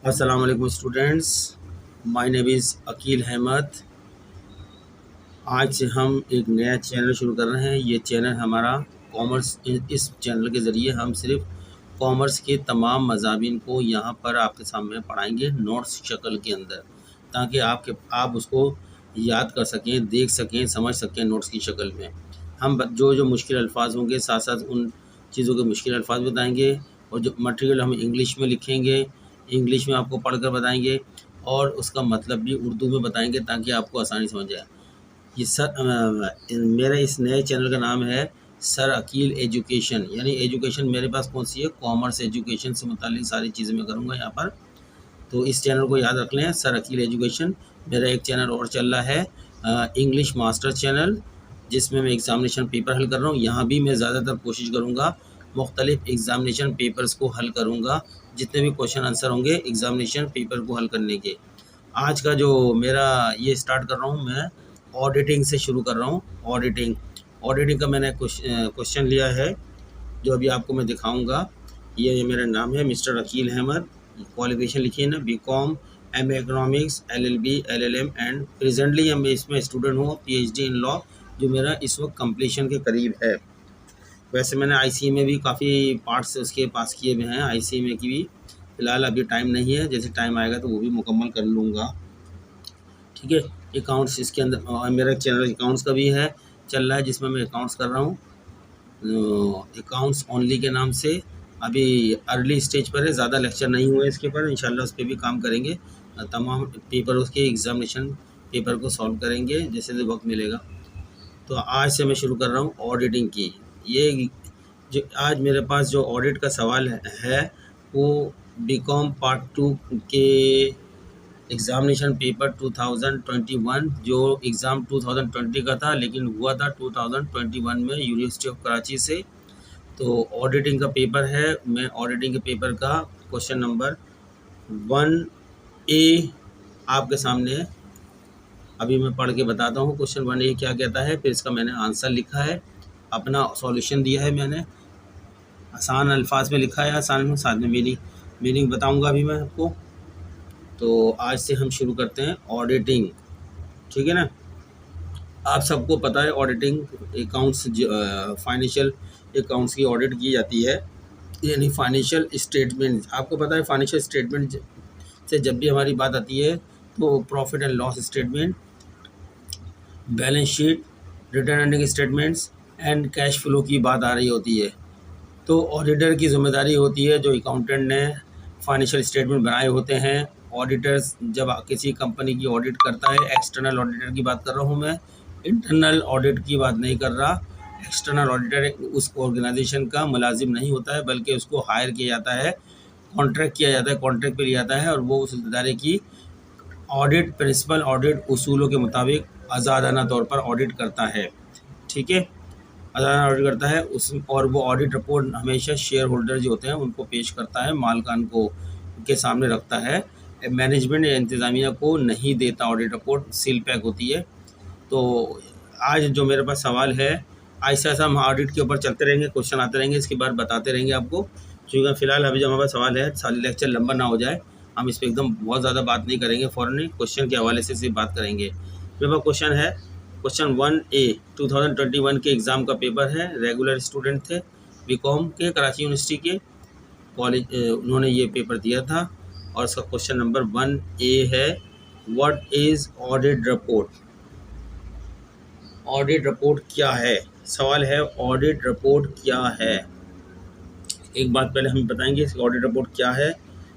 अस्सलाम वालेकुम students, my name is Aqeel Ahmad. आज से हम एक नया चैनल शुरू कर रहे हैं। ये चैनल हमारा कॉमर्स, इस चैनल के ज़रिए हम सिर्फ कॉमर्स के तमाम मज़ामीन को यहाँ पर आपके सामने पढ़ाएंगे नोट्स शक्ल के अंदर, ताकि आप उसको याद कर सकें, देख सकें, समझ सकें नोट्स की शक्ल में। हम जो जो मुश्किल अल्फाज होंगे साथ साथ उन चीज़ों के मुश्किल अल्फाज बताएंगे, और जो मटेरियल हम इंग्लिश में लिखेंगे, इंग्लिश में आपको पढ़कर बताएंगे, और उसका मतलब भी उर्दू में बताएंगे ताकि आपको आसानी समझ आए। ये मेरे इस नए चैनल का नाम है सर अकील एजुकेशन। यानी एजुकेशन मेरे पास कौन सी है, कॉमर्स एजुकेशन से मुतालिक सारी चीज़ें मैं करूँगा यहाँ पर। तो इस चैनल को याद रख लें, सर अकील एजुकेशन। मेरा एक चैनल और चल रहा है इंग्लिश मास्टर चैनल, जिसमें मैं एग्ज़ामिनेशन पेपर हल कर रहा हूँ। यहाँ भी मैं ज़्यादातर कोशिश करूँगा मुख्तलिफ़ एग्ज़ामिनेशन पेपर्स को हल करूँगा, जितने भी क्वेश्चन आंसर होंगे एग्ज़ामिनेशन पेपर को हल करने के। आज का जो मेरा ये स्टार्ट कर रहा हूँ मैं ऑडिटिंग से शुरू कर रहा हूँ। ऑडिटिंग का मैंने क्वेश्चन लिया है जो अभी आपको मैं दिखाऊंगा। ये मेरा नाम है मिस्टर अकील अहमद। क्वालिफिकेशन लिखिए ना, BCom, MA economics, LLB, LLM and presently मैं इसमें स्टूडेंट हूँ पीएचडी इन लॉ, जो मेरा इस वक्त कंप्लीशन के करीब है। वैसे मैंने आईसीए में भी काफ़ी पार्ट्स उसके पास किए हुए हैं, आईसीए में की भी। फ़िलहाल अभी टाइम नहीं है, जैसे टाइम आएगा तो वो भी मुकम्मल कर लूँगा। ठीक है। अकाउंट्स इसके अंदर, और मेरा चैनल अकाउंट्स का भी है, चल रहा है, जिसमें मैं अकाउंट्स कर रहा हूँ अकाउंट्स ओनली के नाम से। अभी अर्ली स्टेज पर है, ज़्यादा लेक्चर नहीं हुए इसके ऊपर। इंशाल्लाह उस पर भी काम करेंगे, तमाम पेपर उसके एग्ज़ामिनेशन पेपर को सॉल्व करेंगे जैसे जैसे वक्त मिलेगा। तो आज से मैं शुरू कर रहा हूँ ऑडिटिंग की। ये जो आज मेरे पास जो ऑडिट का सवाल है वो बीकॉम पार्ट 2 के एग्ज़ामिनेशन पेपर 2021, जो एग्ज़ाम 2020 का था लेकिन हुआ था 2021 में यूनिवर्सिटी ऑफ कराची से। तो ऑडिटिंग का पेपर है। मैं ऑडिटिंग के पेपर का क्वेश्चन नंबर 1A आपके सामने है। अभी मैं पढ़ के बताता हूँ क्वेश्चन 1A क्या कहता है, फिर इसका मैंने आंसर लिखा है, अपना सॉल्यूशन दिया है मैंने, आसान अल्फाज में लिखा है, आसान में, साथ में मीनिंग बताऊँगा अभी मैं आपको। तो आज से हम शुरू करते हैं ऑडिटिंग। ठीक है ना। आप सबको पता है ऑडिटिंग अकाउंट्स, फाइनेंशियल अकाउंट्स की ऑडिट की जाती है, यानी फाइनेंशियल स्टेटमेंट। आपको पता है फाइनेंशियल स्टेटमेंट से जब भी हमारी बात आती है तो profit and loss statement, balance sheet, return earning statements and cash flow की बात आ रही होती है। तो ऑडिटर की जिम्मेदारी होती है, जो अकाउंटेंट ने फाइनेंशियल स्टेटमेंट बनाए होते हैं। ऑडिटर्स जब किसी कंपनी की ऑडिट करता है, एक्सटर्नल ऑडिटर की बात कर रहा हूँ मैं, इंटरनल ऑडिट की बात नहीं कर रहा। एक्सटर्नल ऑडिटर उस ऑर्गेनाइजेशन का मुलाजिम नहीं होता है, बल्कि उसको हायर किया जाता है, कॉन्ट्रैक्ट किया जाता है, कॉन्ट्रैक्ट पे लिया जाता है, और वो उस इदारे की ऑडिट, प्रिंसिपल ऑडिट उसूलों के मुताबिक आज़ादाना तौर पर ऑडिट करता है। ठीक है, आज़ादाना ऑडिट करता है उस, और वो ऑडिट रिपोर्ट हमेशा शेयर होल्डर जो होते हैं उनको पेश करता है, मालकान को के सामने रखता है। मैनेजमेंट या इंतज़ामिया को नहीं देता, ऑडिट रिपोर्ट सील पैक होती है। तो आज जो मेरे पास सवाल है, ऐसा ऐसा हम ऑडिट के ऊपर चलते रहेंगे, क्वेश्चन आते रहेंगे, इसके बाद बताते रहेंगे आपको। क्योंकि फ़िलहाल अभी जो हमारे पास सवाल है, साल लेक्चर लंबा ना हो जाए, हम इस पर एकदम बहुत ज़्यादा बात नहीं करेंगे, फ़ौरन क्वेश्चन के हवाले से सिर्फ बात करेंगे। मेरे पास क्वेश्चन है, क्वेश्चन 1A 2021 के एग्ज़ाम का पेपर है। रेगुलर स्टूडेंट थे, बीकॉम के, कराची यूनिवर्सिटी के कॉलेज, उन्होंने ये पेपर दिया था, और इसका क्वेश्चन नंबर 1A है, what is audit report. Audit report क्या है, सवाल है ऑडिट रिपोर्ट क्या है। एक बात पहले हम बताएंगे इसकी ऑडिट रिपोर्ट क्या है,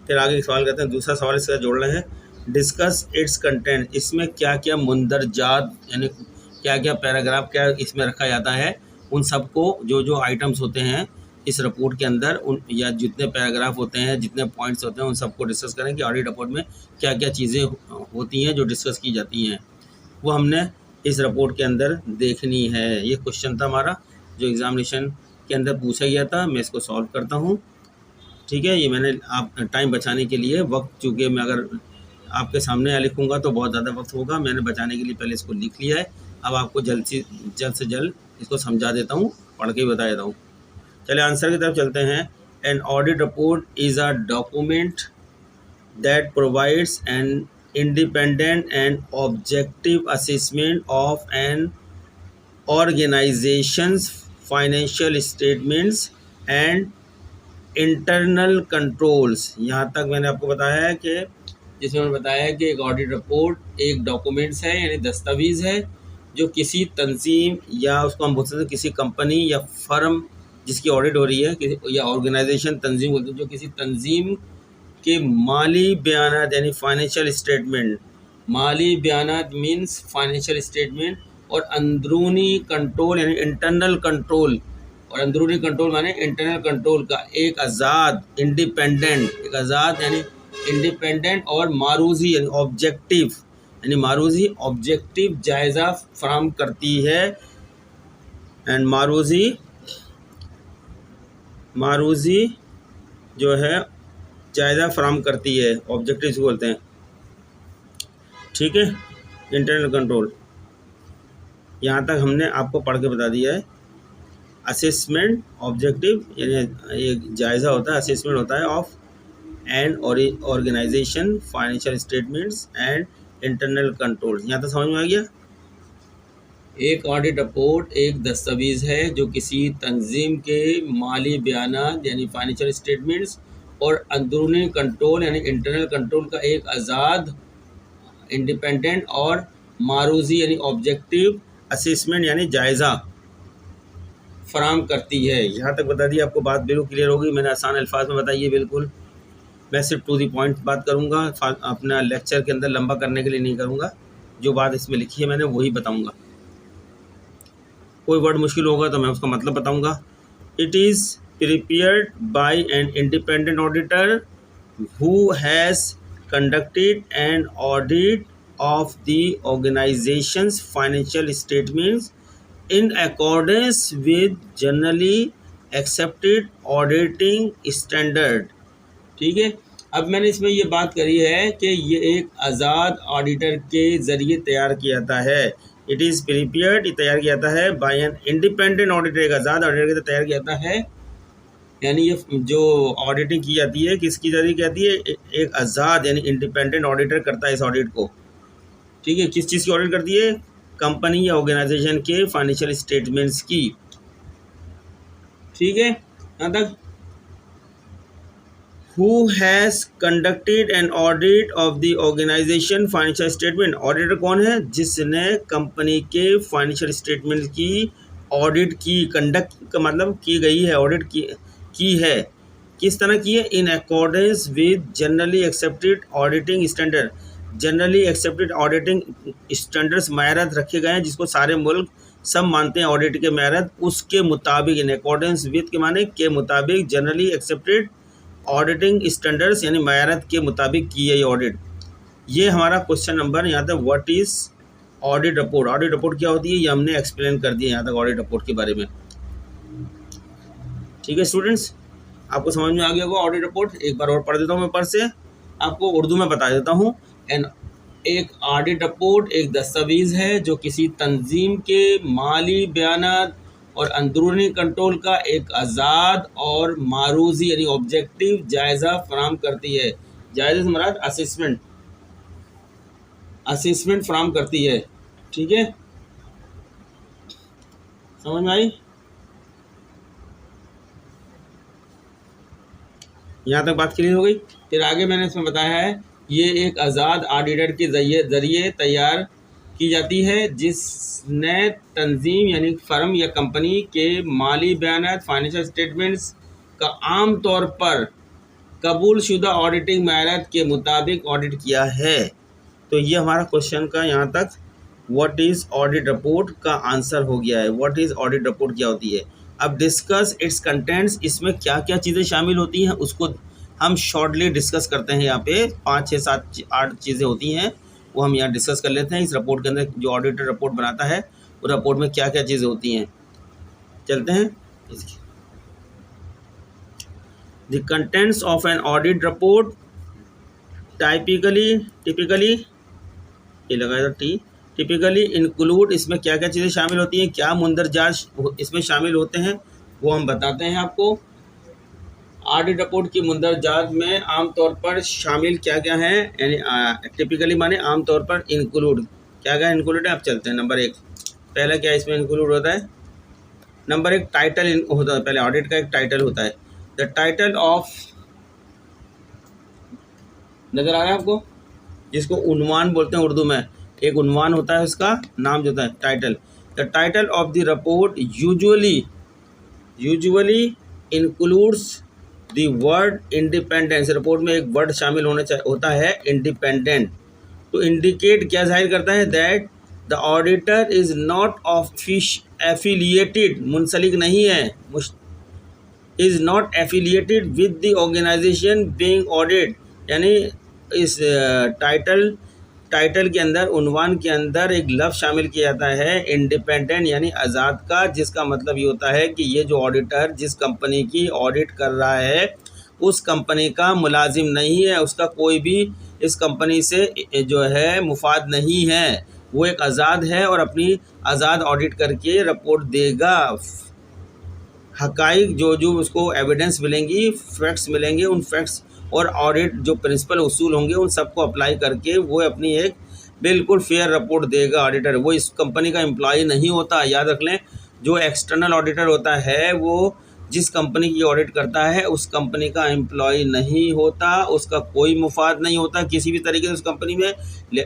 फिर आगे सवाल करते हैं। दूसरा सवाल इसका जोड़ रहे हैं, डिस्कस इट्स कंटेंट। इसमें क्या क्या मुंदरजात, यानी क्या क्या पैराग्राफ क्या इसमें रखा जाता है, उन सबको, जो जो आइटम्स होते हैं इस रिपोर्ट के अंदर, उन या जितने पैराग्राफ होते हैं, जितने पॉइंट्स होते हैं, उन सबको डिस्कस करें कि ऑडिट रिपोर्ट में क्या क्या चीज़ें होती हैं जो डिस्कस की जाती हैं, वो हमने इस रिपोर्ट के अंदर देखनी है। ये क्वेश्चन था हमारा जो एग्ज़ामिनेशन के अंदर पूछा गया था, मैं इसको सॉल्व करता हूँ। ठीक है, ये मैंने आप टाइम बचाने के लिए, वक्त चूँकि मैं अगर आपके सामने लिखूँगा तो बहुत ज़्यादा वक्त होगा, मैंने बचाने के लिए पहले इसको लिख लिया है। अब आपको जल्द से जल्द इसको समझा देता हूँ, पढ़ के ही बता देता हूँ। चलिए आंसर की तरफ चलते हैं। An audit report is a document that provides an independent and objective assessment of an organization's financial statements and internal controls. यहाँ तक मैंने आपको बताया है कि जिसमें मैंने बताया है कि एक ऑडिट रिपोर्ट एक डॉक्यूमेंट्स है यानी दस्तावेज़ है जो किसी तंजीम या उसको हम बोल सकते हैं किसी कंपनी या फर्म जिसकी ऑडिट हो रही है या ऑर्गेनाइजेशन तंजीम बोलते हैं जो किसी तंजीम के माली बयानात यानी फाइनेंशियल स्टेटमेंट, माली बयानात मीन्स फाइनेंशियल स्टेटमेंट और अंदरूनी कंट्रोल यानी इंटरनल कंट्रोल, और अंदरूनी कंट्रोल माने इंटरनल कंट्रोल का एक आज़ाद इंडिपेंडेंट, एक आज़ाद यानी इंडिपेंडेंट और मारूजी यानी ऑब्जेक्टिव, यानी मारूजी ऑब्जेक्टिव जायज़ा फराहम करती है। एंड मारूजी जो है जायज़ा फराहम करती है, ऑब्जेक्टिव से बोलते हैं, ठीक है। इंटरनल कंट्रोल यहाँ तक हमने आपको पढ़ के बता दिया है। असेसमेंट ऑब्जेक्टिव यानी एक जायज़ा होता है, असेसमेंट होता है of and organisation financial statements and internal control. यहाँ तक समझ में आ गया। एक ऑडिट रिपोर्ट एक दस्तावेज़ है जो किसी तंजीम के माली बयानात यानी फाइनेंशियल स्टेटमेंट्स और अंदरूनी कंट्रोल यानी इंटरनल कंट्रोल का एक आज़ाद इंडिपेंडेंट और मारूजी यानी ऑब्जेक्टिव असेसमेंट यानी जायज़ा फराहम करती है। यहाँ तक बता दिया आपको, बात बिल्कुल क्लियर होगी। मैंने आसान अल्फाज में बताइए, बिल्कुल मैं सिर्फ टू दी पॉइंट बात करूँगा, अपना लेक्चर के अंदर लंबा करने के लिए नहीं करूँगा। जो बात इसमें लिखी है मैंने वही बताऊँगा। कोई वर्ड मुश्किल होगा तो मैं उसका मतलब बताऊँगा। It is prepared by an independent auditor who has conducted an audit of the organisations financial statements in accordance with generally accepted auditing standard। ठीक है, अब मैंने इसमें ये बात करी है कि ये एक आज़ाद ऑडिटर के ज़रिए तैयार किया जाता है। इट इज़ प्रिपेयर्ड, तैयार किया जाता है बाय एन इंडिपेंडेंट ऑडिटर, एक आज़ाद ऑडिटर के तैयार किया जाता है। यानी ये जो ऑडिटिंग की जाती है किसकी ज़रिए की जाती है, एक आज़ाद यानी इंडिपेंडेंट ऑडिटर करता है इस ऑडिट को। ठीक है, किस चीज़ की ऑडिट करती है, कंपनी या ऑर्गेनाइजेशन के फाइनेंशियल स्टेटमेंट्स की। ठीक है, यहाँ तक। Who has conducted an audit of the organisation financial statement, auditor कौन है, जिसने कंपनी के फाइनेंशियल स्टेटमेंट की ऑडिट की, कंडक्ट का मतलब की गई है, ऑडिट की है। किस तरह की है, in accordance with generally accepted auditing standard, generally accepted auditing standards मायरत रखे गए हैं जिसको सारे मुल्क सब मानते हैं ऑडिट के मायरत, उसके मुताबिक, इन अकॉर्डेंस विद के माने के मुताबिक, जनरली एक्सेप्टेड ऑडिटिंग स्टैंडर्ड्स यानी मायरत के मुताबिक की है ये ऑडिट। ये हमारा क्वेश्चन नंबर यहाँ तक what is audit report, audit report क्या होती है ये हमने एक्सप्लेन कर दिया यहाँ तक ऑडिट रिपोर्ट के बारे में। ठीक है स्टूडेंट्स, आपको समझ में आ गया होगा ऑडिट रिपोर्ट। एक बार और पढ़ देता हूँ मैं, पर से आपको उर्दू में बता देता हूँ। एक ऑडिट रिपोर्ट एक दस्तावेज़ है जो किसी तंजीम के माली बयानात और अंदरूनी कंट्रोल का एक आज़ाद और मारूजी यानी ऑब्जेक्टिव जायज़ा फराहम करती है। जायज़ा से मुराद असेसमेंट फराहम करती है। ठीक है, समझ में आई। यहाँ तक बात क्लियर हो गई। फिर आगे मैंने इसमें बताया है ये एक आज़ाद ऑडिटर के ज़रिए तैयार की जाती है जिसने तंजीम यानी फर्म या कंपनी के माली बयानात फाइनेंशियल स्टेटमेंट्स का आम तौर पर कबूल शुदा ऑडिटिंग मायरत के मुताबिक ऑडिट किया है। तो ये हमारा क्वेश्चन का यहाँ तक व्हाट इज़ ऑडिट रिपोर्ट का आंसर हो गया है। व्हाट इज़ ऑडिट रिपोर्ट क्या होती है। अब डिस्कस इट्स कंटेंट्स, इसमें क्या क्या चीज़ें शामिल होती हैं उसको हम शॉर्टली डिस्कस करते हैं। यहाँ पे 5, 6, 7, 8 चीज़ें होती हैं वो हम यहाँ डिस्कस कर लेते हैं। इस रिपोर्ट के अंदर जो ऑडिटर रिपोर्ट बनाता है वो रिपोर्ट में क्या क्या चीज़ें होती हैं, चलते हैं। The contents of an audit report typically ये लगाया था टी, टिपिकली इंक्लूड, इसमें क्या क्या चीज़ें शामिल होती हैं, क्या मुंदरजात इसमें शामिल होते हैं वो हम बताते हैं आपको। ऑडिट रिपोर्ट की मुंदरजात में आमतौर पर शामिल क्या क्या है, यानी टिपिकली माने आमतौर पर इंक्लूड क्या क्या इंक्लूड है। आप चलते हैं नंबर 1। पहला क्या इसमें इंक्लूड होता है, नंबर 1 टाइटल होता है। पहले ऑडिट का एक टाइटल होता है, द टाइटल ऑफ, नज़र आ रहा है आपको, जिसको उन्वान बोलते हैं उर्दू में। एक उन्वान होता है, उसका नाम जो होता है title. The title of the report usually includes the word independence. Report में एक वर्ड शामिल होता है इंडिपेंडेंट, टू इंडिकेट, क्या जाहिर करता है, that the auditor is not affiliated, मुंसलिक नहीं है, is not affiliated with the organisation being audit. यानी इस टाइटल के अंदर, उन्वान के अंदर एक लफ्ज़ शामिल किया जाता है इंडिपेंडेंट, यानी आज़ाद का, जिसका मतलब ये होता है कि ये जो ऑडिटर जिस कंपनी की ऑडिट कर रहा है उस कंपनी का मुलाजिम नहीं है, उसका कोई भी इस कंपनी से जो है मुफाद नहीं है, वो एक आज़ाद है और अपनी आज़ाद ऑडिट करके रिपोर्ट देगा। हकाइक जो उसको एविडेंस मिलेंगी, फैक्ट्स मिलेंगे, उन फैक्ट्स और ऑडिट जो प्रिंसिपल उसूल होंगे उन सबको अप्लाई करके वो अपनी एक बिल्कुल फेयर रिपोर्ट देगा ऑडिटर। वो इस कंपनी का एम्प्लॉय नहीं होता, याद रख लें। जो एक्सटर्नल ऑडिटर होता है वो जिस कंपनी की ऑडिट करता है उस कंपनी का एम्प्लॉय नहीं होता, उसका कोई मुफाद नहीं होता किसी भी तरीके से उस कंपनी में।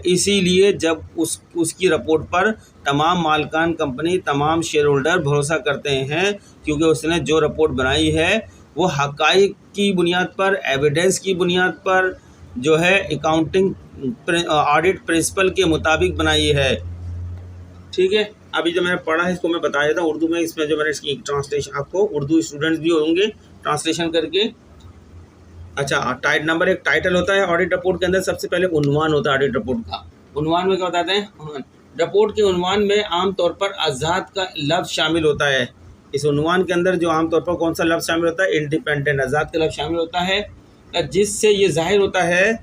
इसीलिए जब उसकी रिपोर्ट पर तमाम मालकान कंपनी, तमाम शेयर होल्डर भरोसा करते हैं, क्योंकि उसने जो रिपोर्ट बनाई है वो हकाइक की बुनियाद पर, एविडेंस की बुनियाद पर जो है अकाउंटिंग ऑडिट प्रिंसिपल के मुताबिक बनाई है। ठीक है, अभी जो मैंने पढ़ा है इसको मैं बता देता हूँ उर्दू में। इसमें जो मैंने इसकी ट्रांसलेशन, आपको उर्दू स्टूडेंट्स भी होंगे ट्रांसलेशन करके। अच्छा, नंबर 1 टाइटल होता है ऑडिट रिपोर्ट के अंदर। सबसे पहले उन्वान होता है ऑडिट रिपोर्ट का। उन्वान में क्या बताते हैं, रिपोर्ट के उन्वान में आमतौर पर आज़ाद का लफ्ज़ शामिल होता है। इस उन्वान के अंदर जो आमतौर पर कौन सा लफ्ज़ शामिल होता है, इंडिपेंडेंट, आज़ाद का लफ्ज़ शामिल होता है, जिससे ये जाहिर होता है,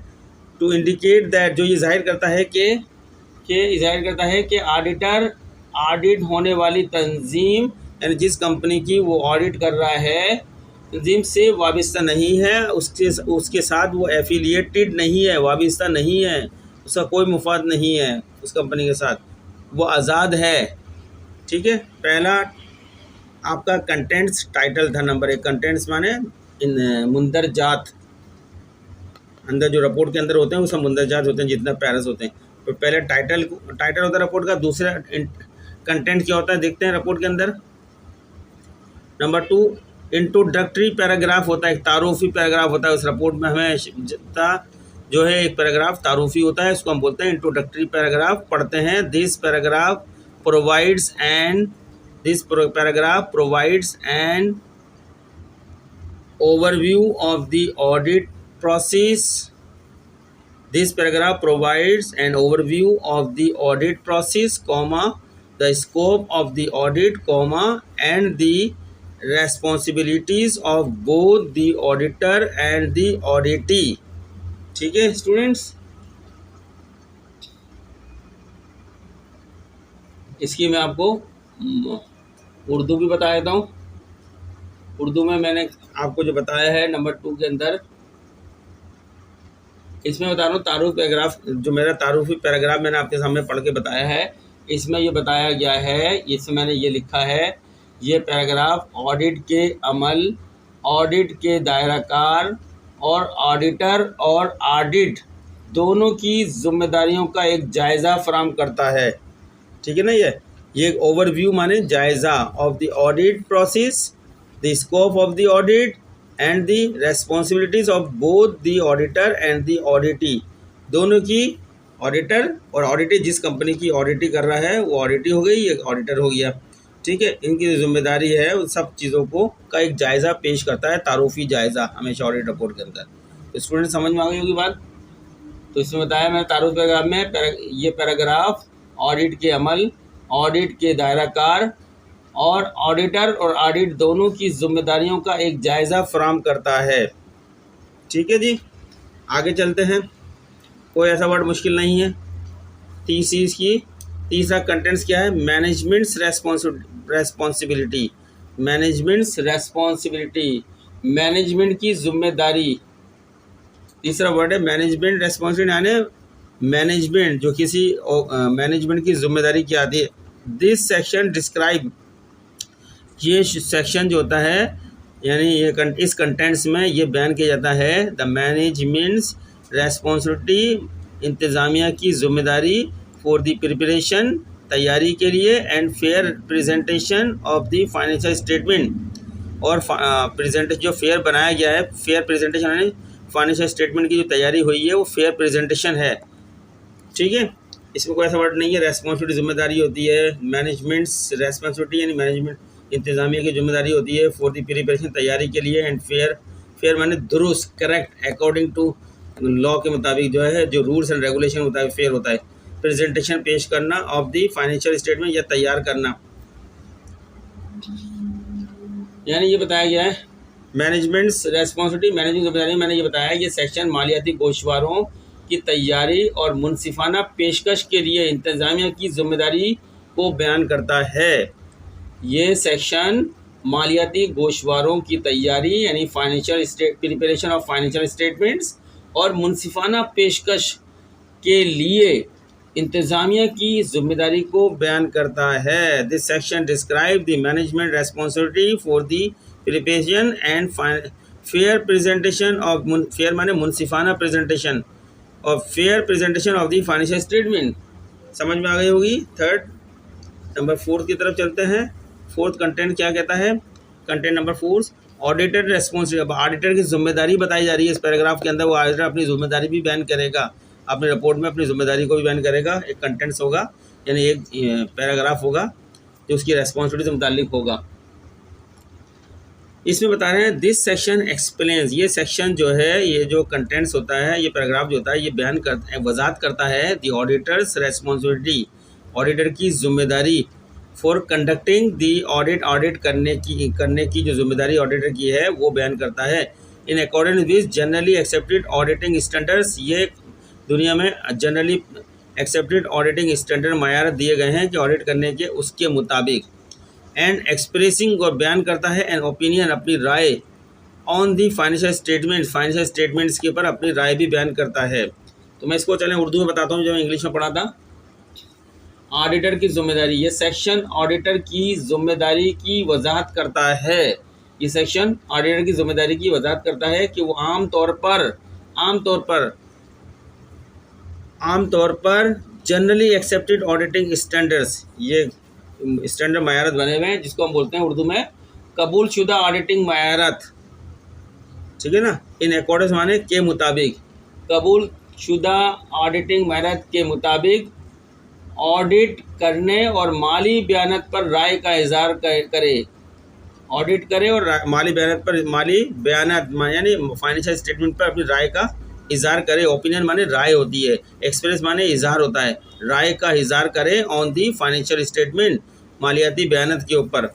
टू इंडिकेट दैट, जो ये जाहिर करता है कि ऑडिटर ऑडिट होने वाली तंजीम, यानी जिस कंपनी की वो ऑडिट कर रहा है तंजीम से वाबस्ता नहीं है, उसके साथ वो एफिलिएटेड नहीं है, वाबस्ता नहीं है, उसका कोई मुफाद नहीं है उस कंपनी के साथ, वो आज़ाद है। ठीक है, पहला आपका कंटेंट्स टाइटल था नंबर 1। कंटेंट्स माने इन मुंदरजात, अंदर जो रिपोर्ट के अंदर होते हैं वो सब मुंदरजात होते हैं, जितना पैरास होते हैं। तो पहले टाइटल होता है रिपोर्ट का। दूसरा कंटेंट क्या होता है देखते हैं रिपोर्ट के अंदर। नंबर 2 इंट्रोडक्टरी पैराग्राफ होता है, एक तारुफी पैराग्राफ होता है। उस रिपोर्ट में हमें जो है एक पैराग्राफ तारुफी होता है, इसको हम बोलते हैं इंट्रोडक्टरी पैराग्राफ। पढ़ते हैं, this paragraph provides N overview of the audit process. This paragraph provides an overview of the audit process, the scope of the audit, and the responsibilities of both the auditor and the auditee. ठीक है students, इसकी मैं आपको उर्दू भी बता देता हूँ। उर्दू में मैंने आपको जो बताया है नंबर 2 के अंदर, इसमें बता रहा हूँ तारुफ पैराग्राफ, जो मेरा तारुफी पैराग्राफ मैंने आपके सामने पढ़ के बताया है। इसमें ये बताया गया है, इसमें मैंने ये लिखा है, ये पैराग्राफ ऑडिट के अमल, ऑडिट के दायराकार और ऑडिटर और ऑडिट दोनों की जिम्मेदारियों का एक जायज़ा फराहम करता है। ठीक है ना, ये एक ओवरव्यू माने जायज़ा of the audit process, the scope of the audit and the responsibilities of both the auditor and the auditee। दोनों की, ऑडिटर और ऑडिटी, जिस कंपनी की ऑडिटी कर रहा है वो ऑडिटी हो गई, ये ऑडिटर हो गया। ठीक है, इनकी जिम्मेदारी है उन सब चीज़ों को का एक जायज़ा पेश करता है, तारुफी जायज़ा हमेशा ऑडिट रिपोर्ट के अंदर। तो स्टूडेंट समझ में आ गई होगी बात। तो इसमें बताया मैंने तारुफ पैराग्राफ में, ये पैराग्राफ ऑडिट के अमल, ऑडिट के दायराकार और ऑडिटर और ऑडिट दोनों की जिम्मेदारियों का एक जायज़ा फराहम करता है। ठीक है जी, आगे चलते हैं। कोई ऐसा वर्ड मुश्किल नहीं है। तीसरा कंटेंट्स क्या है, managements responsibility. Managements responsibility, management की जिम्मेदारी, तीसरा वर्ड है मैनेजमेंट रेस्पॉन्सिबिलिटी, यानी मैनेजमेंट जो किसी मैनेजमेंट की जिम्मेदारी क्या आती है। दिस सेक्शन डिस्क्राइब, ये सेक्शन जो होता है यानी ये इस कंटेंट्स में ये बयान किया जाता है द मैनेजमेंट्स रेस्पॉन्सिबिलिटी, इंतज़ामिया की जिम्मेदारी, फॉर द प्रिपरेशन, तैयारी के लिए, and fair presentation of the financial statement, और प्रेजेंट जो फेयर बनाया गया है, फेयर प्रेजेंटेशन यानी फाइनेंशियल स्टेटमेंट की जो तैयारी हुई है वो फेयर प्रेजेंटेशन है। ठीक है, इसमें कोई ऐसा वर्ड नहीं है। रेस्पॉन्सिबिलिटी जिम्मेदारी होती है, मैनेजमेंट्स रेस्पॉन्सिबिलिटी यानी मैनेजमेंट इंतजामिया की जिम्मेदारी होती है, फॉर द प्रिपरेशन तैयारी के लिए, एंड फेयर, फेयर माने दुरुस्त, करेक्ट, अकॉर्डिंग टू लॉ के मुताबिक जो है, जो रूल्स एंड रेगुलेशन के मुताबिक फेयर होता है। प्रेजेंटेशन पेश करना ऑफ द फाइनेंशियल स्टेटमेंट या तैयार करना, यानी ये बताया गया है मैनेजमेंट्स रेस्पॉन्सिबिलिटी, मैनेजिंग जिम्मेदारी। मैंने ये बताया ये सेक्शन मालियाती गोशवारों की तैयारी और मुनसिफाना पेशकश के लिए इंतजामिया की जिम्मेदारी को बयान करता है। ये सेक्शन मालियाती गोशवारों की तैयारी यानी financial preparation of financial statements और मुनसिफाना पेशकश के लिए इंतजामिया की जिम्मेदारी को बयान करता है। This section describe the management responsibility for the preparation and fair presentation of, fair माने मुनसिफाना प्रेजेंटेशन, और fair presentation of the financial statement. समझ में आ गई होगी। थर्ड नंबर 4 की तरफ चलते हैं। फोर्थ कंटेंट क्या कहता है, कंटेंट नंबर 4, ऑडिटर रेस्पॉन्सिबिलिटी। अब ऑडिटर की जिम्मेदारी बताई जा रही है इस पैराग्राफ के अंदर। वो ऑडिटर अपनी जिम्मेदारी भी बयान करेगा, अपनी रिपोर्ट में अपनी जिम्मेदारी को भी बयान करेगा। एक कंटेंट्स होगा यानी एक पैराग्राफ होगा जो उसकी रेस्पॉन्सिबिलिटी से मुताल्लिक होगा। इसमें बता रहे हैं दिस सेक्शन एक्सप्लेन्स, ये सेक्शन जो है, ये जो कंटेंट्स होता है, ये पैराग्राफ जो होता है, ये बयान करता है, वजाहत करता है द ऑडिटर्स रेस्पॉन्सिबिलिटी, ऑडिटर की जिम्मेदारी, for conducting the audit, audit करने की जो जिम्मेदारी ऑडिटर की है वो बयान करता है। In accordance with generally accepted auditing standards, ये दुनिया में जनरली एक्सेप्टेड ऑडिटिंग स्टैंडर्ड मायार दिए गए हैं कि ऑडिट करने के उसके मुताबिक। एंड एक्सप्रेसिंग, और बयान करता है एन ओपिनियन, अपनी राय, on the financial statement, financial statements के ऊपर अपनी राय भी बयान करता है। तो मैं इसको चलें उर्दू में बताता हूँ जो मैं इंग्लिश में पढ़ा था। ऑडिटर की जिम्मेदारी, ये सेक्शन ऑडिटर की जिम्मेदारी की वजाहत करता है। ये सेक्शन ऑडिटर की जिम्मेदारी की वजाहत करता है कि वो आमतौर पर जनरली एक्सेप्टेड ऑडिटिंग स्टैंडर्ड्स, ये स्टैंडर्ड मायारत बने हुए हैं जिसको हम बोलते हैं उर्दू में कबूल शुदा ऑडिटिंग मायारत। ठीक है ना, इन अकॉर्डेंस माने के मुताबिक, कबूल शुदा ऑडिटिंग मायारत के मुताबिक ऑडिट करने और माली बयानत पर राय का इजहार करे, ऑडिट करे और माली बयानत पर, माली बयानत यानी फाइनेंशियल स्टेटमेंट पर अपनी राय का इजहार करे। ओपिनियन माने राय होती है, एक्सप्रेस माने इजहार होता है, राय का इजहार करे ऑन दी फाइनेंशियल स्टेटमेंट, मालियाती बयानत के ऊपर।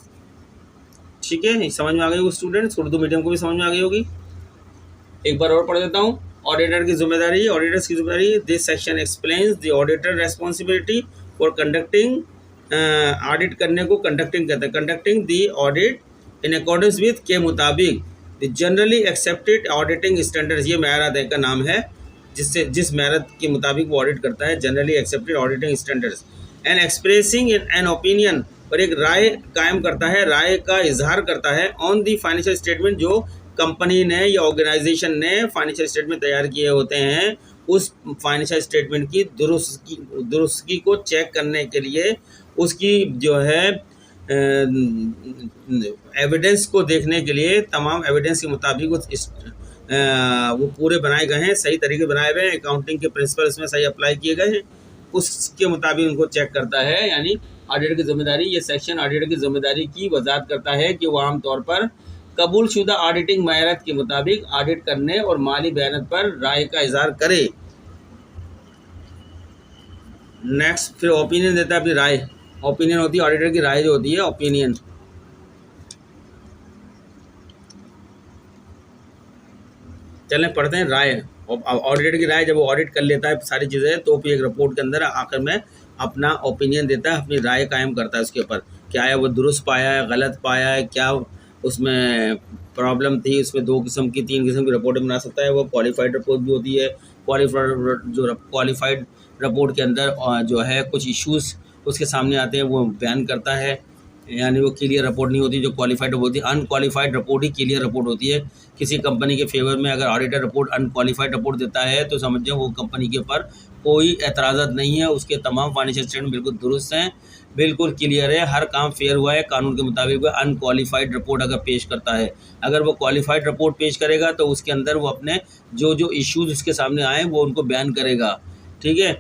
ठीक है, समझ में आ गई होगी स्टूडेंट्स, उर्दू मीडियम को भी समझ में आ गई होगी। एक बार और पढ़ देता हूँ। ऑडिटर की जिम्मेदारी, ऑडिटर्स की जिम्मेदारी, this section explains the auditor responsibility for conducting, audit करने को कंडक्टिंग कहते हैं, conducting the audit in accordance with के मुताबिक the generally accepted auditing standards, ये मैरात का नाम है जिस मैरात के मुताबिक वो ऑडिट करता है, generally accepted auditing standards. And expressing an opinion, और एक राय कायम करता है, राय का इजहार करता है ऑन दी फाइनेंशियल स्टेटमेंट, जो कंपनी ने या ऑर्गेनाइजेशन ने फाइनेंशियल स्टेटमेंट तैयार किए होते हैं, उस फाइनेंशियल स्टेटमेंट की दुरुस्तगी को चेक करने के लिए, उसकी जो है एविडेंस को देखने के लिए, तमाम एविडेंस के मुताबिक वो पूरे बनाए गए हैं, सही तरीके बनाए गए हैं, अकाउंटिंग के प्रिंसिपल इसमें सही अप्लाई किए गए हैं, उसके मुताबिक उनको चेक करता है। यानी ऑडिटर की जिम्मेदारी, ये सेक्शन ऑडिटर की जिम्मेदारी की वजाहत करता है कि वो आमतौर पर कबूल शुदा ऑडिटिंग मायारत के मुताबिक ऑडिट करने और माली बयानत पर राय का इजहार करे। नेक्स्ट फिर ओपिनियन देता है अपनी राय, ओपिनियन होती है ऑडिटर की राय जो होती है, ओपिनियन। चलें पढ़ते हैं राय। ऑडिटर की राय, जब वो ऑडिट कर लेता है सारी चीज़ें तो फिर एक रिपोर्ट के अंदर आखिर में अपना ओपिनियन देता है, अपनी राय कायम करता है उसके ऊपर, क्या है वो दुरुस्त पाया है, गलत पाया है, क्या उसमें प्रॉब्लम थी, उसमें 2 किस्म की 3 किस्म की रिपोर्ट बना सकता है वो। क्वालिफाइड रिपोर्ट भी होती है। क्वालिफाइड रिपोर्ट के अंदर जो है कुछ इश्यूज़ उसके सामने आते हैं वो बयान करता है, यानी वो क्लियर रिपोर्ट नहीं होती जो क्वालिफाइड होती है। अनक्वालिफाइड रिपोर्ट ही क्लियर रिपोर्ट होती है। किसी कंपनी के फेवर में अगर ऑडिटर रिपोर्ट अनक्वालिफाइड रिपोर्ट देता है तो समझ जाओ वो कंपनी के ऊपर कोई एतराज़ात नहीं है, उसके तमाम फाइनेंशियल स्टेटमेंट बिल्कुल दुरुस्त हैं, बिल्कुल क्लियर है, हर काम फेयर हुआ है, कानून के मुताबिक हुआ। अनक्वालिफाइड रिपोर्ट अगर पेश करता है, अगर वो क्वालिफाइड रिपोर्ट पेश करेगा तो उसके अंदर वो अपने जो जो इश्यूज़ उसके सामने आए वो उनको बयान करेगा। ठीक है।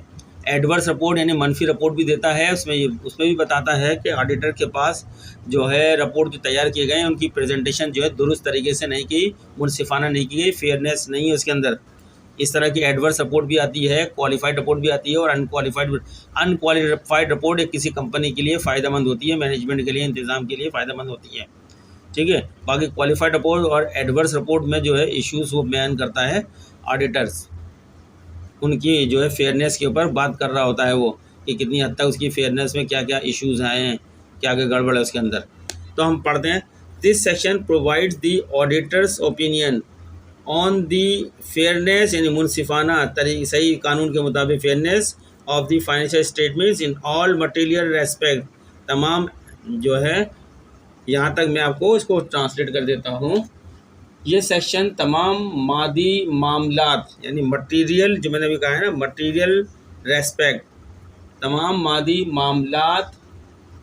एडवर्स रिपोर्ट यानी मनफी रिपोर्ट भी देता है, उसमें भी बताता है कि ऑडिटर के पास जो है रिपोर्ट जो तैयार किए गए हैं उनकी प्रेजेंटेशन जो है दुरुस्त तरीके से नहीं की, मुनसिफाना नहीं की गई, फेयरनेस नहीं है उसके अंदर। इस तरह की एडवर्स रिपोर्ट भी आती है, क्वालिफाइड रिपोर्ट भी आती है, और अनक्वालिफाइड रिपोर्ट एक किसी कंपनी के लिए फ़ायदेमंद होती है, मैनेजमेंट के लिए, इंतज़ाम के लिए फ़ायदेमंद होती है। ठीक है। बाकी क्वालिफाइड रिपोर्ट और एडवर्स रिपोर्ट में जो है इश्यूज़ वो बयान करता है ऑडिटर्स, उनकी जो है फेयरनेस के ऊपर बात कर रहा होता है वो, कि कितनी हद तक उसकी फेयरनेस में क्या क्या इश्यूज़ आए हैं, क्या क्या गड़बड़ है उसके अंदर। तो हम पढ़ते हैं, this section provides the auditors opinion on the fairness यानी मुनसिफाना सही कानून के मुताबिक fairness of the financial statements in all material respect. तमाम जो है, यहाँ तक मैं आपको इसको ट्रांसलेट कर देता हूँ। ये सेक्शन तमाम मादी मामलात यानी मटेरियल, जो मैंने अभी कहा है ना, मटेरियल रेस्पेक्ट, तमाम मादी मामलात,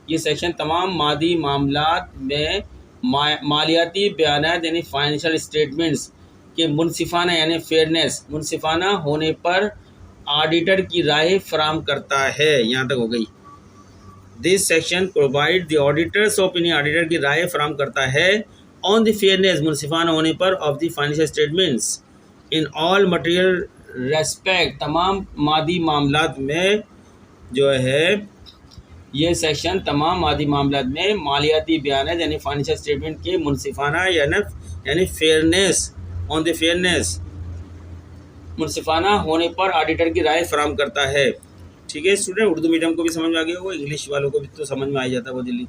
ये सेक्शन तमाम मादी मामलात में मालियाती बयानात यानी फाइनेंशियल स्टेटमेंट्स के मुनसिफाना यानी फेयरनेस, मुनसिफाना होने पर ऑडिटर की राय फराम करता है। यहाँ तक हो गई। This section provide the auditors opinion, auditor की राय फराम करता है ऑन द फेयरनेस, मुनसिफाना होने पर, of the financial statements in all material respect, तमाम मादी मामलात में जो है ये सेक्शन तमाम मादी मामलात में मालियाती बयान है यानी फाइनेंशियल स्टेटमेंट के मुनसिफाना यानी फेयरनेस, ऑन द फेयरनेस, मुनसिफाना होने पर ऑडिटर की राय फराम करता है। ठीक है स्टूडेंट, उर्दू मीडियम को भी समझ में आ गया होगा, इंग्लिश वालों को भी तो समझ में आ जाता है वो जल्दी।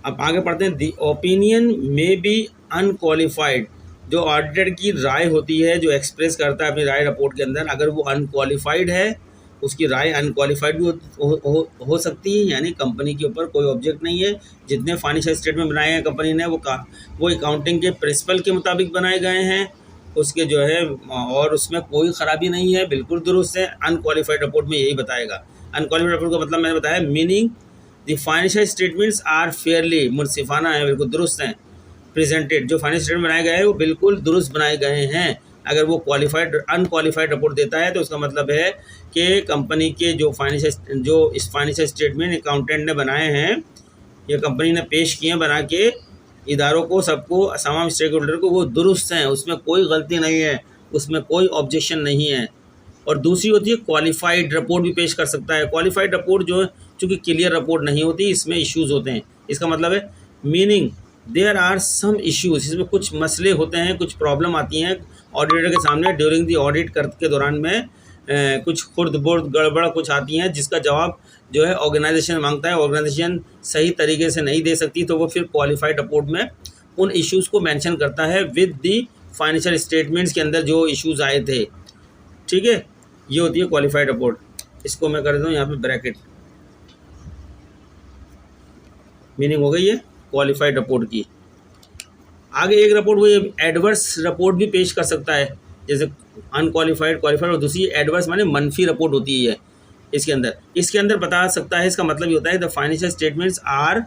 अब आगे पढ़ते हैं, दी ओपिनियन में बी अनक्वालिफाइड, जो ऑडिटर की राय होती है, जो एक्सप्रेस करता है अपनी राय रिपोर्ट के अंदर, अगर वो अनक्वालिफाइड है, उसकी राय अनक्वालिफाइड भी हो सकती है, यानी कंपनी के ऊपर कोई ऑब्जेक्ट नहीं है, जितने फाइनेंशियल स्टेटमेंट बनाए हैं कंपनी ने वो अकाउंटिंग के प्रिंसिपल के मुताबिक बनाए गए हैं, उसके जो है, और उसमें कोई ख़राबी नहीं है, बिल्कुल दुरुस्त है। अनक्वालिफाइड रिपोर्ट में यही बताएगा। अनक्वालिफाइड रिपोर्ट का मतलब मैंने बताया, meaning the financial statements are fairly, मुनसिफाना है, बिल्कुल दुरुस्त हैं, प्रेजेंटेड, जो फाइनेंशियल स्टेटमेंट बनाए गए हैं वो बिल्कुल दुरुस्त बनाए गए हैं। अगर वो अनक्वालिफाइड रिपोर्ट देता है तो उसका मतलब है कि कंपनी के जो इस फाइनेंशियल स्टेटमेंट अकाउंटेंट ने बनाए हैं या कंपनी ने पेश किए हैं बना के इदारों को, सबको, तमाम स्टेक होल्डर को, वो दुरुस्त हैं, उसमें कोई गलती नहीं है, उसमें कोई ऑब्जेक्शन नहीं है। और दूसरी होती है क्वालिफाइड रिपोर्ट भी पेश कर सकता है। क्वालिफाइड रिपोर्ट जो है चूँकि क्लियर रिपोर्ट नहीं होती, इसमें इश्यूज़ होते हैं। इसका मतलब है meaning there are some issues, इसमें कुछ मसले होते हैं, कुछ प्रॉब्लम आती हैं ऑडिटर के सामने ड्यूरिंग दी ऑडिट के दौरान में, कुछ खुर्द-बुर्द गड़बड़ कुछ आती हैं जिसका जवाब जो है ऑर्गेनाइजेशन मांगता है, ऑर्गेनाइजेशन सही तरीके से नहीं दे सकती, तो वो फिर क्वालिफाइड रिपोर्ट में उन इश्यूज़ को मेंशन करता है विद दी फाइनेंशियल स्टेटमेंट्स के अंदर जो इश्यूज़ आए थे। ठीक है, ये होती है क्वालिफाइड रिपोर्ट। इसको मैं कर देता हूँ यहाँ पे ब्रैकेट, मीनिंग हो गई है क्वालिफाइड रिपोर्ट की। आगे एक रिपोर्ट वो एडवर्स रिपोर्ट भी पेश कर सकता है, जैसे अनक्वालिफाइड, क्वालिफाइड, और दूसरी एडवर्स माने मनफी रिपोर्ट होती है। इसके अंदर बता सकता है, इसका मतलब ये होता है the financial statements are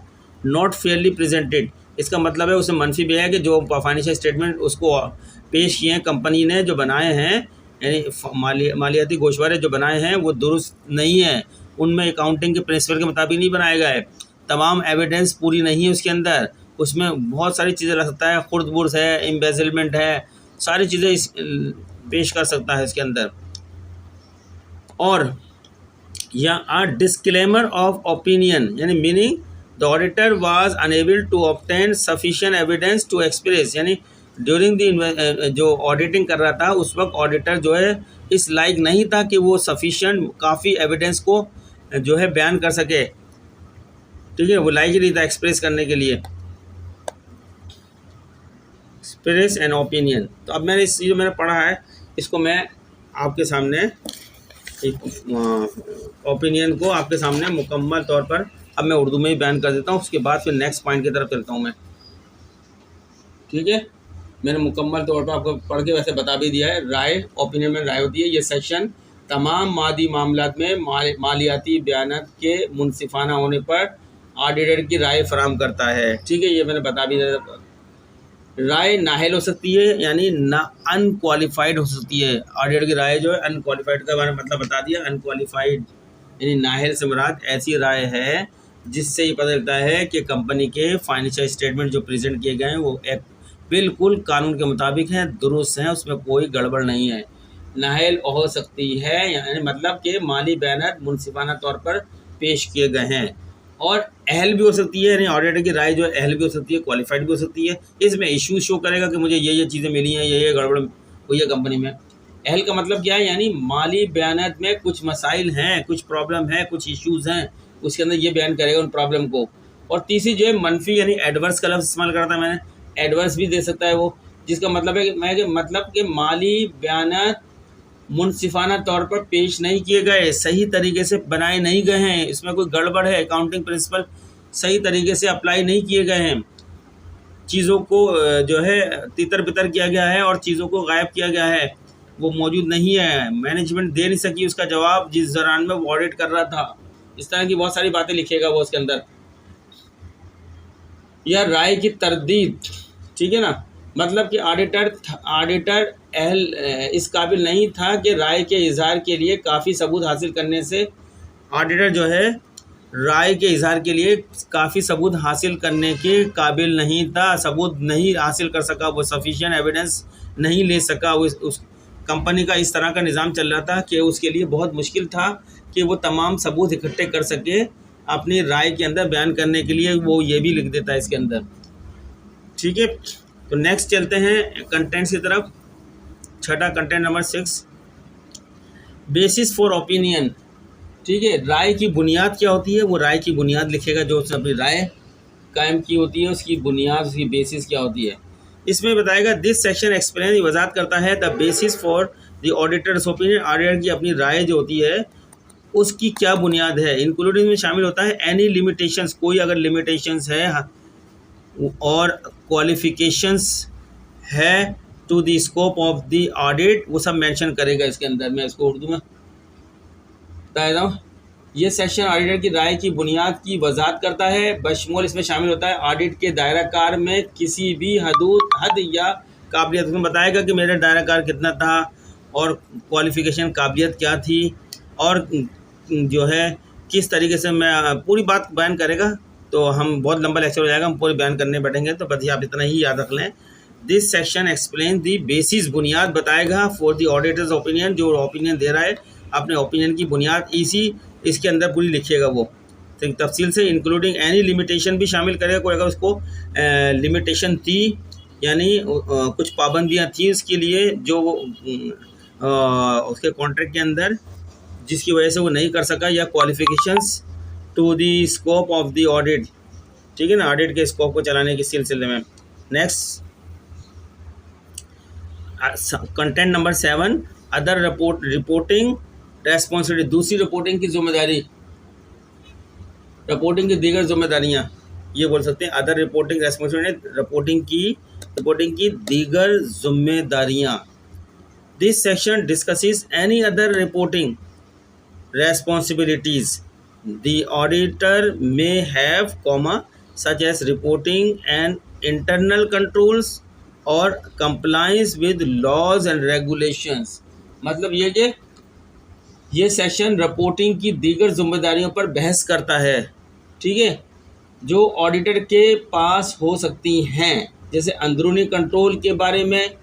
not fairly presented. इसका मतलब है उसमें मनफी भी है कि जो फाइनेंशियल स्टेटमेंट उसको पेश किए हैं कंपनी ने, जो बनाए हैं, यानी मालियाती गोशवारे जो बनाए हैं वो दुरुस्त नहीं है, उनमें अकाउंटिंग के प्रिंसिपल के मुताबिक नहीं बनाया गया है, तमाम एविडेंस पूरी नहीं है उसके अंदर, उसमें बहुत सारी चीज़ें रख सकता है, खुर्द-बुर्द है, एम्बेजलमेंट है, सारी चीज़ें पेश कर सकता है इसके अंदर। और या आ डिस्क्लेमर ऑफ ओपिनियन, यानी meaning the auditor was unable to obtain sufficient evidence to express, यानी ड्यूरिंग द जो ऑडिटिंग कर रहा था उस वक्त ऑडिटर जो है इस लायक नहीं था कि वो सफिशिएंट काफ़ी एविडेंस को जो है बयान कर सके। ठीक है, वो लायक ही नहीं था एक्सप्रेस करने के लिए। Express an opinion. तो अब मैंने जो मैंने पढ़ा है इसको मैं आपके सामने एक ओपिनियन को आपके सामने मुकम्मल तौर पर अब मैं उर्दू में ही बयान कर देता हूँ। उसके बाद फिर नेक्स्ट पॉइंट की तरफ चलता हूँ मैं। ठीक है, मैंने मुकम्मल तौर पर आपको पढ़ के वैसे बता भी दिया है। राय, ओपिनियन में राय होती है। ये सेक्शन तमाम मादी मामलात में मालियाती बयानात के मुनसिफाना होने पर ऑडिटर की राय फराहम करता है। ठीक है, ये मैंने बता भी दिया। राय नाहल हो सकती है, यानी ना अनक्वालिफाइड हो सकती है। ऑडिटर की राय जो है अनक्वालिफाइड का मैंने मतलब बता दिया। अनक्वालिफाइड यानी नाहल से मुराद ऐसी राय है जिससे ये पता चलता है कि कंपनी के फाइनेंशियल स्टेटमेंट जो प्रेजेंट किए गए हैं वो एक बिल्कुल कानून के मुताबिक हैं, दुरुस्त हैं, उसमें कोई गड़बड़ नहीं है। नाहल हो सकती है यानी मतलब कि माली बयानात मुनसिफाना तौर पर पेश किए गए हैं। और अहल भी हो सकती है, यानी ऑडिटर की राय जो है अहल भी हो सकती है, क्वालिफाइड भी हो सकती है। इसमें इशू शो करेगा कि मुझे ये चीज़ें मिली हैं, ये गड़बड़ हुई है कंपनी में। अहल का मतलब क्या है, यानी माली बयानात में कुछ मसाइल हैं, कुछ प्रॉब्लम है, कुछ इश्यूज़ हैं, उसके अंदर ये बयान करेगा उन प्रॉब्लम को। और तीसरी जो है मनफी, यानी एडवर्स का लफ्ज़ इस्तेमाल करता है मैंने, एडवर्स भी दे सकता है वो, जिसका मतलब है कि माली बयानात मुनसिफाना तौर पर पेश नहीं किए गए, सही तरीके से बनाए नहीं गए हैं, इसमें कोई गड़बड़ है, अकाउंटिंग प्रिंसिपल सही तरीके से अप्लाई नहीं किए गए हैं, चीज़ों को जो है तितर बितर किया गया है और चीज़ों को गायब किया गया है, वो मौजूद नहीं है, मैनेजमेंट दे नहीं सकी उसका जवाब जिस दौरान में वो ऑडिट कर रहा था। इस तरह की बहुत सारी बातें लिखेगा वो उसके अंदर। यह राय की तरदीद, ठीक है ना, मतलब कि ऑडिटर अहल इस काबिल नहीं था कि राय के इजहार के लिए काफ़ी सबूत हासिल करने से, ऑडिटर जो है राय के इजहार के लिए काफ़ी सबूत हासिल करने के काबिल नहीं था, सबूत नहीं हासिल कर सका, वो सफिशिएंट एविडेंस नहीं ले सका। उस कंपनी का इस तरह का निज़ाम चल रहा था कि उसके लिए बहुत मुश्किल था कि वो तमाम सबूत इकट्ठे कर सके अपनी राय के अंदर बयान करने के लिए। वो ये भी लिख देता है इसके अंदर। ठीक है, तो नेक्स्ट चलते हैं कंटेंट्स की तरफ। छठा content number 6, basis for opinion. ठीक है, राय की बुनियाद क्या होती है, वो राय की बुनियाद लिखेगा, जो उसने अपनी राय कायम की होती है उसकी बुनियाद, उसकी बेसिस क्या होती है। इसमें बताएगा दिस सेक्शन एक्सप्लेन, वजाहत करता है the basis for the auditors opinion, auditor की अपनी राय जो होती है उसकी क्या बुनियाद है। इंक्लूडिंग में शामिल होता है एनी लिमिटेशंस, कोई अगर लिमिटेशंस है और क्वालिफिकेशंस है to the scope of the audit, वो सब मेंशन करेगा इसके अंदर। मैं इसको उर्दू में बता देता हूँ। ये सेक्शन ऑडिटर की राय की बुनियाद की वजाहत करता है, बशमूल इसमें शामिल होता है ऑडिट के दायरा कार में किसी भी हद या काबिलियत। उसमें बताएगा कि मेरा दायरा कार कितना था और क्वालिफिकेशन काबिलियत क्या थी, और जो है किस तरीके से मैं पूरी बात बयान करेगा। तो हम बहुत लंबा लेक्चर हो जाएगा, हम पूरी बयान करने बैठेंगे, तो बस आप इतना ही याद रख लें। This section explain the basis, बुनियाद बताएगा फॉर दी ऑडिटर्स ओपिनियन, जो ओपिनियन दे रहा है अपने ओपिनियन की बुनियाद इसके अंदर पूरी लिखिएगा वो तफसील से। इंक्लूडिंग एनी लिमिटेशन भी शामिल करेगा, कोई अगर उसको लिमिटेशन थी यानी कुछ पाबंदियाँ थी उसके लिए जो उसके कॉन्ट्रैक्ट के अंदर जिसकी वजह से वो नहीं कर सका, या qualifications to the scope of the audit. ठीक है ना, ऑडिट के स्कोप को चलाने के सिलसिले में। Next content number 7, other reporting responsibility, दूसरी रिपोर्टिंग की जिम्मेदारी, रिपोर्टिंग की दीगर जिम्मेदारियाँ, ये बोल सकते हैं अदर रिपोर्टिंग रेस्पॉन्सिबिलिटी, रिपोर्टिंग की दीगर जिम्मेदारियाँ। This section discusses any other reporting responsibilities the auditor may have, such as reporting and internal controls or compliance with laws and regulations। मतलब ये कि ये सेक्शन रिपोर्टिंग की दीगर जिम्मेदारियों पर बहस करता है। ठीक है, जो ऑडिटर के पास हो सकती हैं, जैसे अंदरूनी कंट्रोल के बारे में,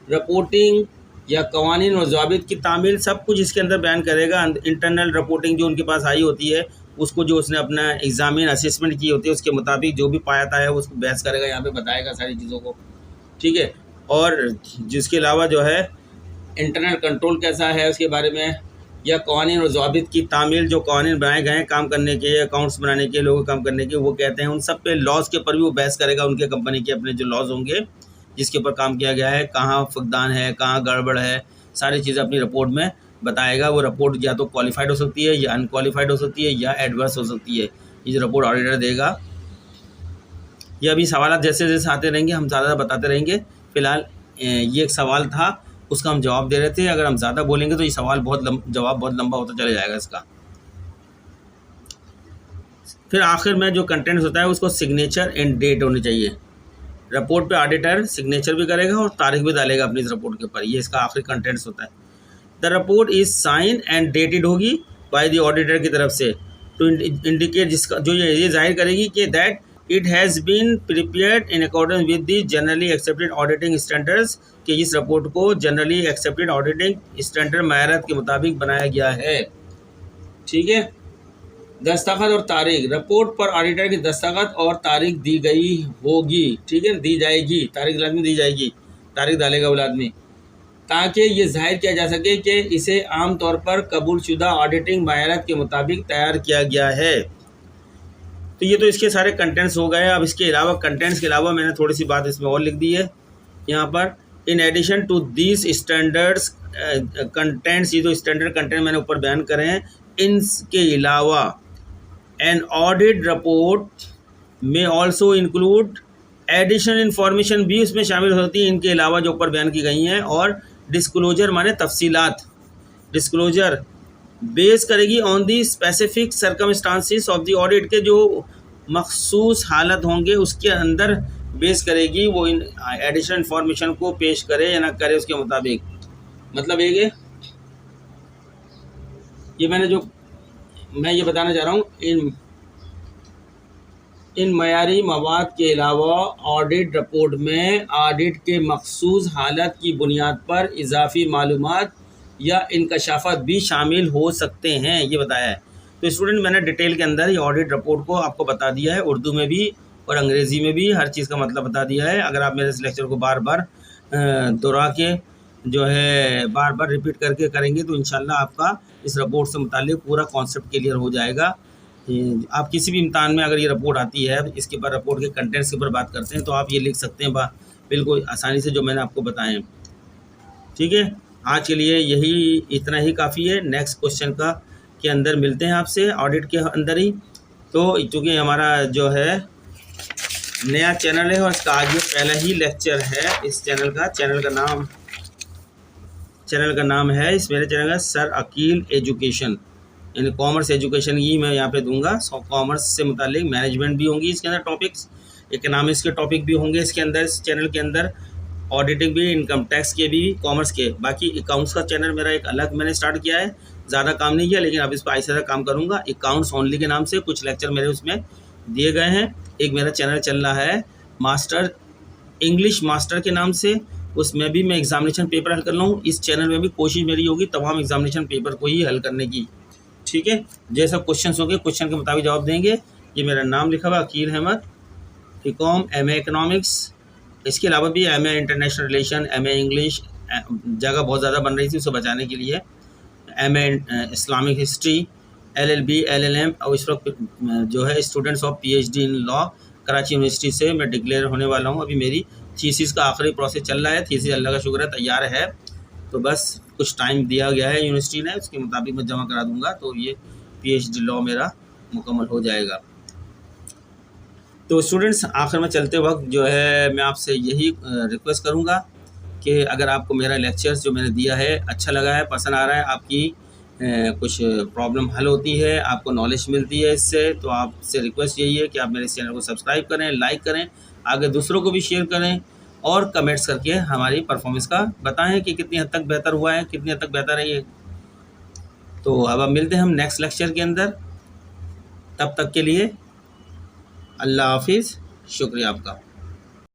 रिपोर्टिंग या कवानीन और ज़ाबित की तामील, सब कुछ इसके अंदर बयान करेगा। इंटरनल रिपोर्टिंग जो उनके पास आई होती है उसको, जो उसने अपना एग्जामिन असेसमेंट की होती है उसके मुताबिक जो भी पाया था है उसको बहस करेगा, यहाँ पे बताएगा सारी चीज़ों को। ठीक है, और जिसके अलावा जो है इंटरनल कंट्रोल कैसा है उसके बारे में, या कवानीन और ज़ाबित की तामील, जो कवानीन बनाए गए हैं काम करने के, अकाउंट्स बनाने के, लोगों काम करने के, वो कहते हैं उन सब पे लॉज के पर भी वो बहस करेगा, उनके कंपनी के अपने जो लॉज होंगे जिसके ऊपर काम किया गया है, कहाँ फुकदान है, कहाँ गड़बड़ है, सारी चीज़ें अपनी रिपोर्ट में बताएगा। वो रिपोर्ट या तो क्वालिफाइड हो सकती है या अनक्वालिफाइड हो सकती है या एडवर्स हो सकती है। ये जो रिपोर्ट ऑडिटर देगा, ये अभी सवाल जैसे जैसे आते रहेंगे हम ज़्यादा बताते रहेंगे। फ़िलहाल ये एक सवाल था, उसका हम जवाब दे रहे थे। अगर हम ज़्यादा बोलेंगे तो ये सवाल जवाब बहुत लंबा होता चला जाएगा इसका। फिर आखिर में जो कंटेंट्स होता है उसको सिग्नेचर एंड डेट होनी चाहिए। रिपोर्ट पे ऑडिटर सिग्नेचर भी करेगा और तारीख भी डालेगा अपनी इस रिपोर्ट के ऊपर। ये इसका आखिरी कंटेंट्स होता है। The report is sine and dated होगी बाय द ऑडिटर की तरफ से, टू इंडिकेट, जिसका जो ये जाहिर करेगी कि that it has been prepared in accordance with the generally accepted auditing standards, कि इस रिपोर्ट को जनरली एक्सेप्टेड ऑडिटिंग स्टैंडर्ड मायरत के मुताबिक बनाया गया है। ठीक है। दस्तखत और तारीख, रिपोर्ट पर ऑडिटर की दस्तखत और तारीख दी गई होगी। ठीक है, दी जाएगी, तारीख लाजमी दी जाएगी, तारीख डालेगा वो आदमी, ताकि ये जाहिर किया जा सके कि इसे आम तौर पर कबूलशुदा ऑडिटिंग मायरत के मुताबिक तैयार किया गया है। तो ये तो इसके सारे कंटेंट्स हो गए। अब इसके अलावा, कंटेंट्स के अलावा मैंने थोड़ी सी बात इसमें और लिख दी है यहाँ पर। In addition to these standards contents, ये जो स्टैंडर्ड कंटेंट मैंने ऊपर बयान करे हैं, इनके अलावा एन ऑडिट रिपोर्ट में ऑल्सो इंक्लूड एडिशनल इंफॉर्मेशन भी उसमें शामिल होती है, इनके अलावा जो ऊपर बयान की गई हैं। और डिस्क्लोजर माने तफसीलात, डिस्क्लोजर बेस करेगी on the specific circumstances of the audit, के जो मखसूस हालत होंगे उसके अंदर बेस करेगी, वो इन एडिशनल इंफॉर्मेशन को पेश करे या ना करे उसके मुताबिक। मतलब ये मैं ये बताना चाह रहा हूँ, इन मयारी मवाद के अलावा ऑडिट रिपोर्ट में ऑडिट के मखसूस हालत की बुनियाद पर इजाफी मालूमात या इंकशाफात भी शामिल हो सकते हैं, ये बताया है। तो स्टूडेंट, मैंने डिटेल के अंदर ये ऑडिट रिपोर्ट को आपको बता दिया है, उर्दू में भी और अंग्रेज़ी में भी हर चीज़ का मतलब बता दिया है। अगर आप मेरे इस लेक्चर को बार बार दोहरा के जो है बार बार रिपीट करके करेंगे तो इंशाल्लाह आपका इस रिपोर्ट से मुताल्लिक़ पूरा कॉन्सेप्ट क्लियर हो जाएगा। आप किसी भी इम्तिहान में अगर ये रिपोर्ट आती है, इसके ऊपर रिपोर्ट के कंटेंट्स के ऊपर बात करते हैं, तो आप ये लिख सकते हैं बिल्कुल आसानी से, जो मैंने आपको बताए हैं। ठीक है, आज के लिए यही इतना ही काफ़ी है। नेक्स्ट क्वेश्चन के अंदर मिलते हैं आपसे, ऑडिट के अंदर ही। तो चूँकि हमारा जो है नया चैनल है और इसका आज ये पहला ही लेक्चर है इस चैनल का। चैनल का नाम है मेरे चैनल का सर अकील एजुकेशन, यानी कॉमर्स एजुकेशन ही मैं यहाँ पे दूंगा। कॉमर्स से मुतालिक मैनेजमेंट भी होंगी इसके अंदर टॉपिक्स, इकोनॉमिक्स के टॉपिक भी होंगे इसके अंदर, इस चैनल के अंदर ऑडिटिंग भी, इनकम टैक्स के भी, कॉमर्स के। बाकी अकाउंट्स का चैनल मेरा एक अलग मैंने स्टार्ट किया है, ज़्यादा काम नहीं किया, लेकिन अब इस पर ऐसा सा काम करूँगा। अकाउंट्स ओनली के नाम से कुछ लेक्चर मेरे उसमें दिए गए हैं। एक मेरा चैनल चल रहा है मास्टर, इंग्लिश मास्टर के नाम से, उसमें भी मैं एग्जामिनेशन पेपर हल कर रहा हूँ। इस चैनल में भी कोशिश मेरी होगी तमाम एग्जामिनेशन पेपर को ही हल करने की। ठीक है, जैसा क्वेश्चन होंगे क्वेश्चन के मुताबिक जवाब देंगे। ये मेरा नाम लिखा हुआ Akeel Ahmed, BCom, MA economics, इसके अलावा भी MA international relation, MA English, जगह बहुत ज़्यादा बन रही थी उसे बचाने के लिए, MA Islamic history, LLB, LLM, और इस वक्त जो है students of PhD in law Karachi university से मैं डिक्लेयर होने वाला हूँ। अभी मेरी थीसिस का आखिरी प्रोसेस चल रहा है। थीसिस अल्लाह का शुक्र है तैयार है, तो बस कुछ टाइम दिया गया है यूनिवर्सिटी ने, उसके मुताबिक मैं जमा करा दूंगा, तो ये पीएचडी लॉ मेरा मुकम्मल हो जाएगा। तो स्टूडेंट्स, आखिर में चलते वक्त जो है मैं आपसे यही रिक्वेस्ट करूंगा कि अगर आपको मेरा लेक्चर्स जो मैंने दिया है अच्छा लगा है, पसंद आ रहा है, आपकी कुछ प्रॉब्लम हल होती है, आपको नॉलेज मिलती है इससे, तो आपसे रिक्वेस्ट यही है कि आप मेरे इस चैनल को सब्सक्राइब करें, लाइक करें, आगे दूसरों को भी शेयर करें और कमेंट्स करके हमारी परफॉर्मेंस का बताएं कि कितनी हद तक बेहतर हुआ है, कितनी हद तक बेहतर है ये। तो अब मिलते हैं हम नेक्स्ट लेक्चर के अंदर, तब तक के लिए अल्लाह हाफिज़, शुक्रिया आपका।